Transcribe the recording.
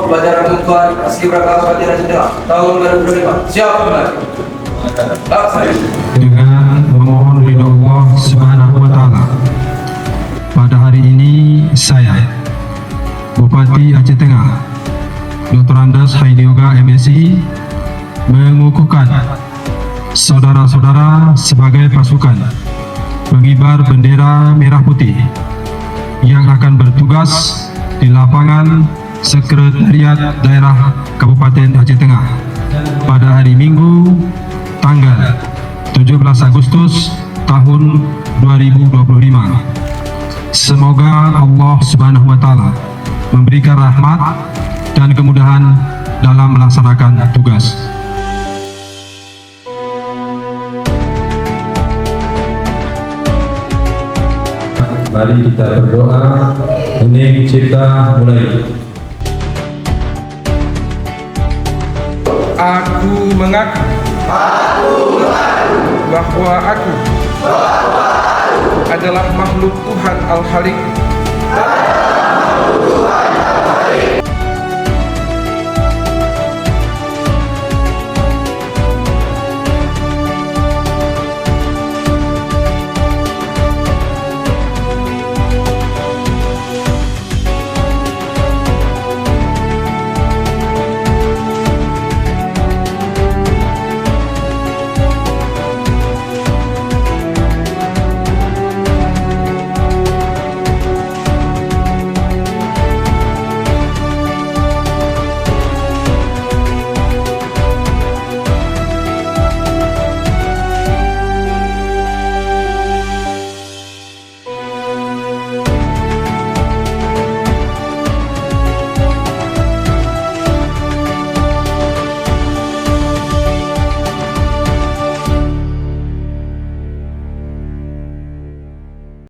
upacara penentuan paskibraka Bupati Raja Tengah tahun 2025. Siap kembali. Laksana. Dengan memohon ridho Allah Subhanahu wa Ta'ala, pada hari ini saya, Bupati Aceh Tengah, Dr. Andes Haidioga MSI, mengukuhkan saudara-saudara sebagai pasukan pengibar bendera merah putih yang akan bertugas di lapangan Sekretariat Daerah Kabupaten Aceh Tengah pada hari Minggu tanggal 17 Agustus tahun 2025. Semoga Allah Subhanahu wa Ta'ala memberikan rahmat dan kemudahan dalam melaksanakan tugas. Mari kita berdoa, hening cipta mulai. Aku mengaku bahwa aku adalah makhluk Tuhan Al-Khaliq